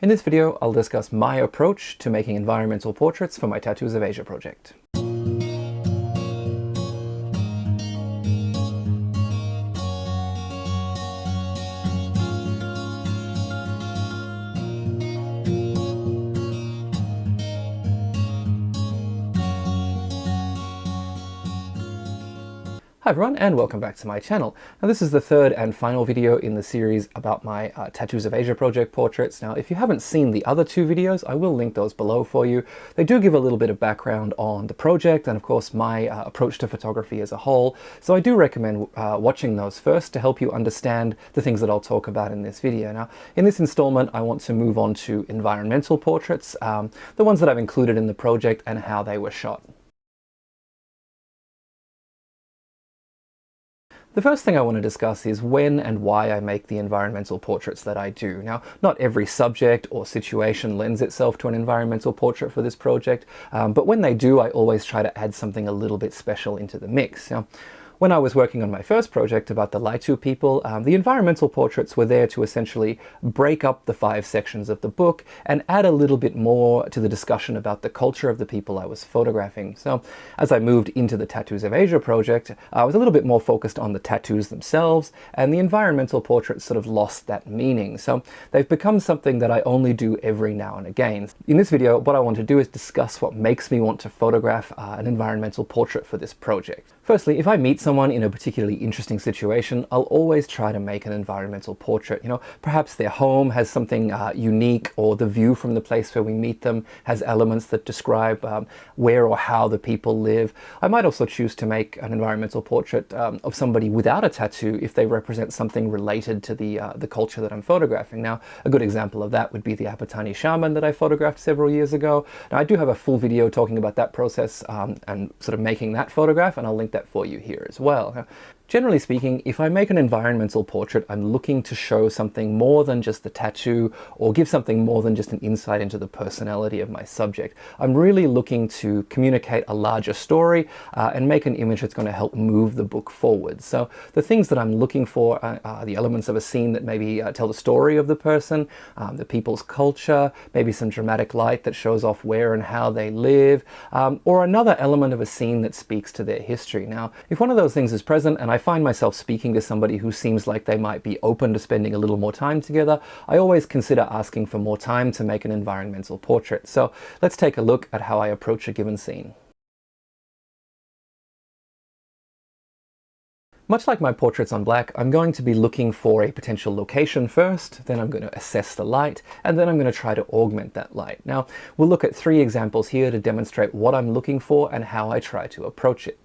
In this video, I'll discuss my approach to making environmental portraits for my Tattoos of Asia project. Hi everyone, and welcome back to my channel. Now this is the third and final video in the series about my Tattoos of Asia project portraits. Now if you haven't seen the other two videos, I will link those below for you. They do give a little bit of background on the project and of course my approach to photography as a whole. So I do recommend watching those first to help you understand the things that I'll talk about in this video. Now in this installment I want to move on to environmental portraits, the ones that I've included in the project and how they were shot. The first thing I want to discuss is when and why I make the environmental portraits that I do. Now, not every subject or situation lends itself to an environmental portrait for this project, but when they do, I always try to add something a little bit special into the mix. Now, when I was working on my first project about the Laitu people, the environmental portraits were there to essentially break up the 5 sections of the book and add a little bit more to the discussion about the culture of the people I was photographing. So as I moved into the Tattoos of Asia project, I was a little bit more focused on the tattoos themselves, and the environmental portraits sort of lost that meaning. So they've become something that I only do every now and again. In this video, what I want to do is discuss what makes me want to photograph an environmental portrait for this project. Firstly, if I meet someone in a particularly interesting situation, I'll always try to make an environmental portrait. You know, perhaps their home has something unique, or the view from the place where we meet them has elements that describe where or how the people live. I might also choose to make an environmental portrait of somebody without a tattoo if they represent something related to the culture that I'm photographing. Now, a good example of that would be the Apatani shaman that I photographed several years ago. Now, I do have a full video talking about that process and sort of making that photograph, and I'll link that for you here as well. Now, generally speaking, if I make an environmental portrait, I'm looking to show something more than just the tattoo or give something more than just an insight into the personality of my subject. I'm really looking to communicate a larger story and make an image that's going to help move the book forward. So the things that I'm looking for are the elements of a scene that maybe tell the story of the person, the people's culture, maybe some dramatic light that shows off where and how they live, or another element of a scene that speaks to their history. Now, if one of those things is present and I find myself speaking to somebody who seems like they might be open to spending a little more time together, I always consider asking for more time to make an environmental portrait. So let's take a look at how I approach a given scene. Much like my portraits on black, I'm going to be looking for a potential location first, then I'm going to assess the light, and then I'm going to try to augment that light. Now, we'll look at 3 examples here to demonstrate what I'm looking for and how I try to approach it.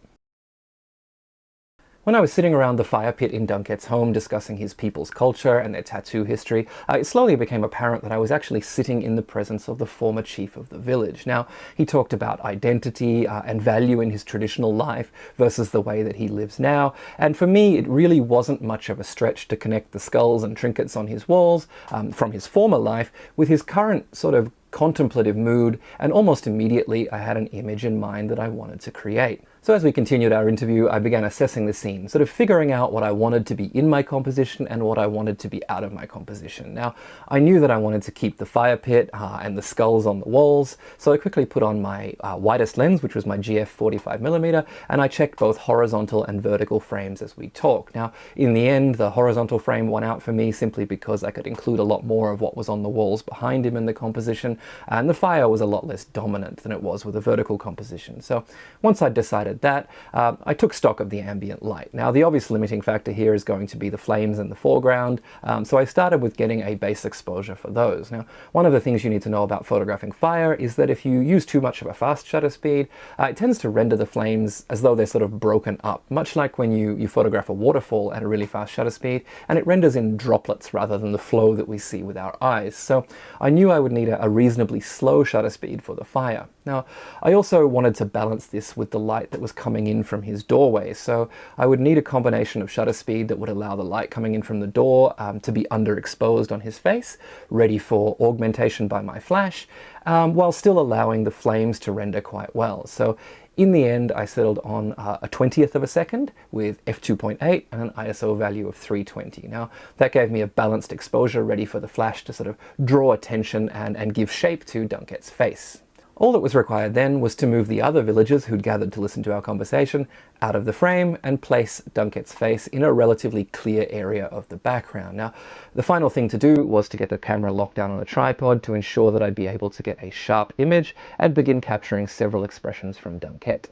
When I was sitting around the fire pit in Dunket's home discussing his people's culture and their tattoo history, it slowly became apparent that I was actually sitting in the presence of the former chief of the village. Now, he talked about identity and value in his traditional life versus the way that he lives now, and for me it really wasn't much of a stretch to connect the skulls and trinkets on his walls from his former life with his current sort of contemplative mood, and almost immediately I had an image in mind that I wanted to create. So as we continued our interview, I began assessing the scene, sort of figuring out what I wanted to be in my composition and what I wanted to be out of my composition. Now, I knew that I wanted to keep the fire pit and the skulls on the walls, so I quickly put on my widest lens, which was my GF 45mm, and I checked both horizontal and vertical frames as we talked. Now, in the end, the horizontal frame won out for me simply because I could include a lot more of what was on the walls behind him in the composition, and the fire was a lot less dominant than it was with a vertical composition. So once I decided that, I took stock of the ambient light. Now, the obvious limiting factor here is going to be the flames in the foreground, so I started with getting a base exposure for those. Now, one of the things you need to know about photographing fire is that if you use too much of a fast shutter speed, it tends to render the flames as though they're sort of broken up, much like when you photograph a waterfall at a really fast shutter speed, and it renders in droplets rather than the flow that we see with our eyes. So I knew I would need a reasonably slow shutter speed for the fire. Now, I also wanted to balance this with the light that was coming in from his doorway, so I would need a combination of shutter speed that would allow the light coming in from the door to be underexposed on his face, ready for augmentation by my flash, while still allowing the flames to render quite well. So in the end, I settled on a 20th of a second with f2.8 and an ISO value of 320. Now, that gave me a balanced exposure ready for the flash to sort of draw attention and give shape to Dunket's face. All that was required then was to move the other villagers who'd gathered to listen to our conversation out of the frame and place Dunket's face in a relatively clear area of the background. Now, the final thing to do was to get the camera locked down on a tripod to ensure that I'd be able to get a sharp image and begin capturing several expressions from Dunket.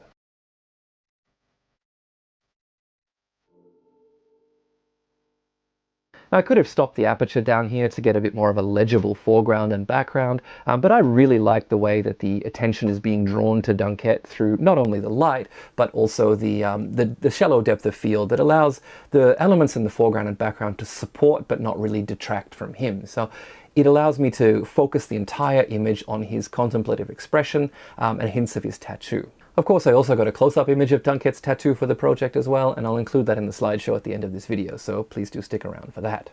I could have stopped the aperture down here to get a bit more of a legible foreground and background, but I really like the way that the attention is being drawn to Dunket through not only the light, but also the shallow depth of field that allows the elements in the foreground and background to support but not really detract from him. So it allows me to focus the entire image on his contemplative expression and hints of his tattoo. Of course, I also got a close-up image of Dunket's tattoo for the project as well, and I'll include that in the slideshow at the end of this video, so please do stick around for that.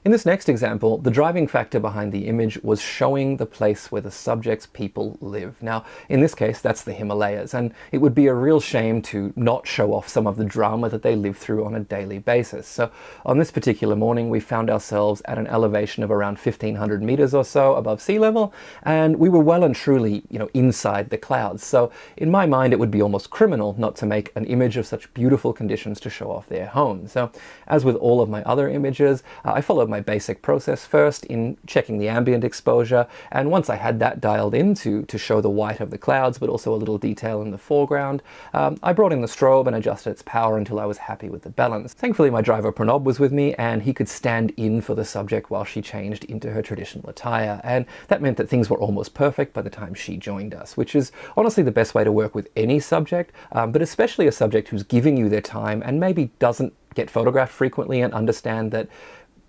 In this next example, the driving factor behind the image was showing the place where the subject's people live. Now, in this case, that's the Himalayas, and it would be a real shame to not show off some of the drama that they live through on a daily basis. So on this particular morning, we found ourselves at an elevation of around 1,500 meters or so above sea level, and we were well and truly, inside the clouds. So in my mind, it would be almost criminal not to make an image of such beautiful conditions to show off their home. So as with all of my other images, I followed my basic process first in checking the ambient exposure, and once I had that dialed in to show the white of the clouds but also a little detail in the foreground, I brought in the strobe and adjusted its power until I was happy with the balance. Thankfully my driver Pranob was with me and he could stand in for the subject while she changed into her traditional attire, and that meant that things were almost perfect by the time she joined us, which is honestly the best way to work with any subject, but especially a subject who's giving you their time and maybe doesn't get photographed frequently and understand that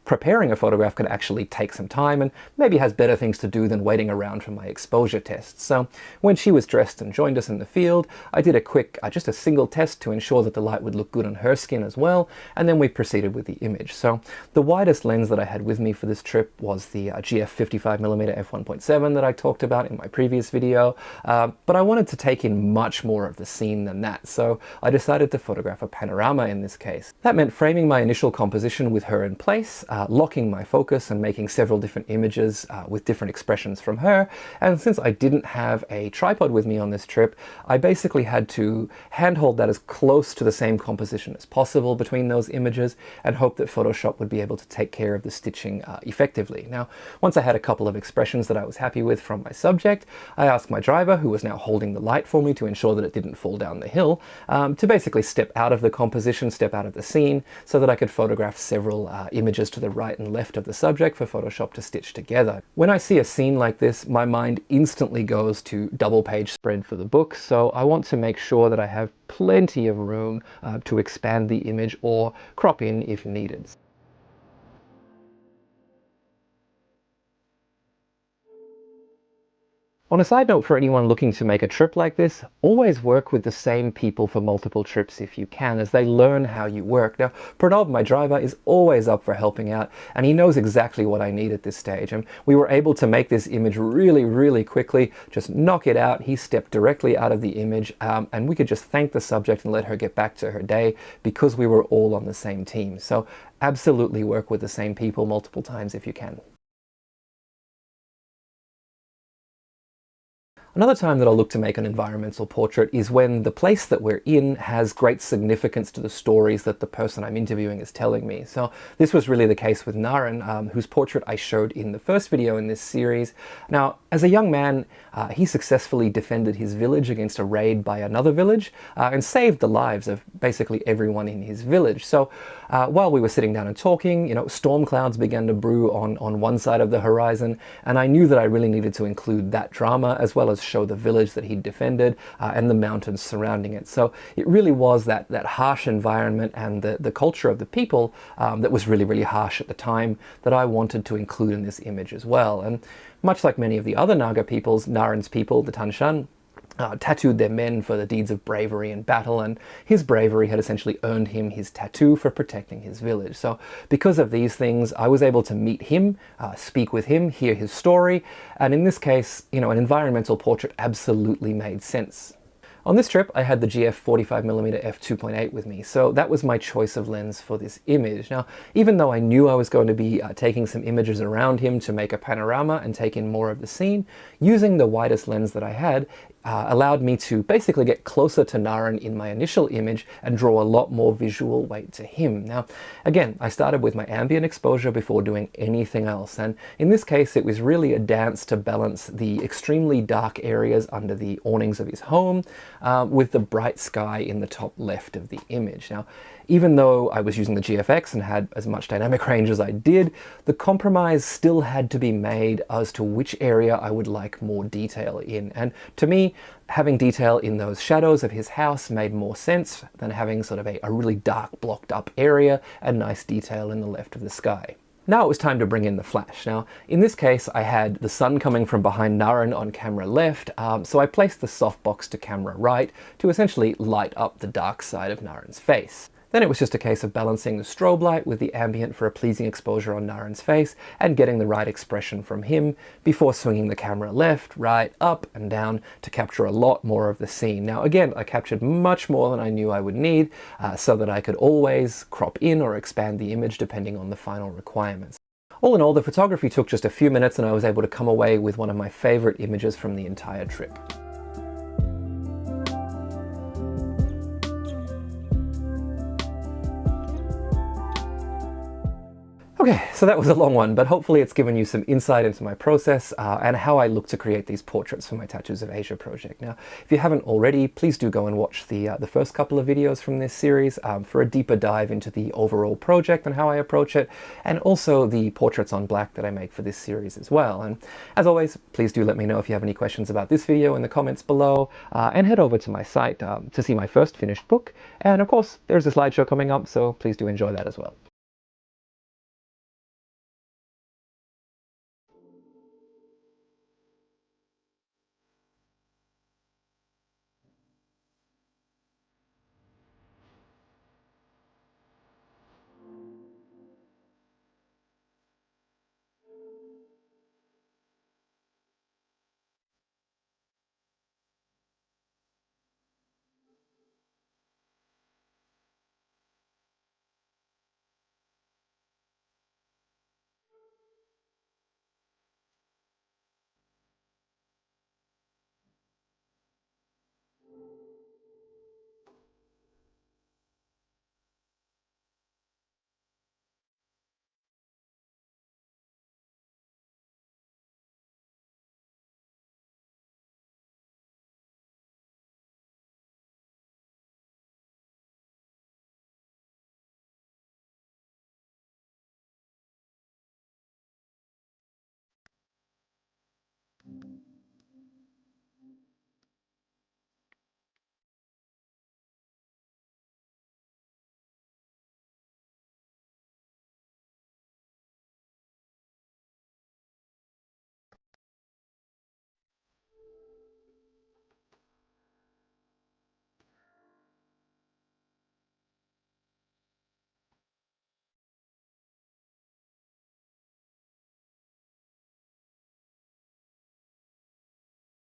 preparing a photograph can actually take some time and maybe has better things to do than waiting around for my exposure tests. So when she was dressed and joined us in the field, I did a quick, just a single test to ensure that the light would look good on her skin as well, and then we proceeded with the image. So the widest lens that I had with me for this trip was the GF55mm f1.7 that I talked about in my previous video, but I wanted to take in much more of the scene than that, so I decided to photograph a panorama in this case. That meant framing my initial composition with her in place, locking my focus and making several different images with different expressions from her. And since I didn't have a tripod with me on this trip, I basically had to handhold that as close to the same composition as possible between those images and hope that Photoshop would be able to take care of the stitching effectively. Now, once I had a couple of expressions that I was happy with from my subject, I asked my driver, who was now holding the light for me to ensure that it didn't fall down the hill, to basically step out of the composition, step out of the scene, so that I could photograph several images to the right and left of the subject for Photoshop to stitch together. When I see a scene like this, my mind instantly goes to double page spread for the book, so I want to make sure that I have plenty of room to expand the image or crop in if needed. On a side note, for anyone looking to make a trip like this, always work with the same people for multiple trips if you can, as they learn how you work. Now, Pranob, my driver, is always up for helping out, and he knows exactly what I need at this stage. And we were able to make this image really quickly, just knock it out. He stepped directly out of the image, and we could just thank the subject and let her get back to her day because we were all on the same team. So absolutely work with the same people multiple times if you can. Another time that I'll look to make an environmental portrait is when the place that we're in has great significance to the stories that the person I'm interviewing is telling me. So this was really the case with Naren, whose portrait I showed in the first video in this series. Now, as a young man, he successfully defended his village against a raid by another village and saved the lives of basically everyone in his village. So while we were sitting down and talking, storm clouds began to brew on one side of the horizon, and I knew that I really needed to include that drama as well as show the village that he'd defended and the mountains surrounding it. So it really was that harsh environment and the culture of the people that was really harsh at the time that I wanted to include in this image as well. And much like many of the other Naga peoples, Naren's people, the Tanshan, tattooed their men for the deeds of bravery in battle, and his bravery had essentially earned him his tattoo for protecting his village. So because of these things, I was able to meet him, speak with him, hear his story, and in this case, you know, an environmental portrait absolutely made sense. On this trip, I had the GF 45mm f2.8 with me, so that was my choice of lens for this image. Now, even though I knew I was going to be taking some images around him to make a panorama and take in more of the scene, using the widest lens that I had allowed me to basically get closer to Naren in my initial image and draw a lot more visual weight to him. Now, again, I started with my ambient exposure before doing anything else, and in this case it was really a dance to balance the extremely dark areas under the awnings of his home with the bright sky in the top left of the image. Now, even though I was using the GFX and had as much dynamic range as I did, the compromise still had to be made as to which area I would like more detail in. And to me, having detail in those shadows of his house made more sense than having sort of a really dark blocked up area and nice detail in the left of the sky. Now it was time to bring in the flash. Now, in this case, I had the sun coming from behind Naren on camera left, so I placed the softbox to camera right to essentially light up the dark side of Naren's face. Then it was just a case of balancing the strobe light with the ambient for a pleasing exposure on Naren's face and getting the right expression from him before swinging the camera left, right, up and down to capture a lot more of the scene. Now again, I captured much more than I knew I would need so that I could always crop in or expand the image depending on the final requirements. All in all, the photography took just a few minutes and I was able to come away with one of my favorite images from the entire trip. Okay, so that was a long one, but hopefully it's given you some insight into my process and how I look to create these portraits for my Tattoos of Asia project. Now, if you haven't already, please do go and watch the first couple of videos from this series for a deeper dive into the overall project and how I approach it, and also the portraits on black that I make for this series as well. And as always, please do let me know if you have any questions about this video in the comments below, and head over to my site to see my first finished book. And of course, there's a slideshow coming up, so please do enjoy that as well.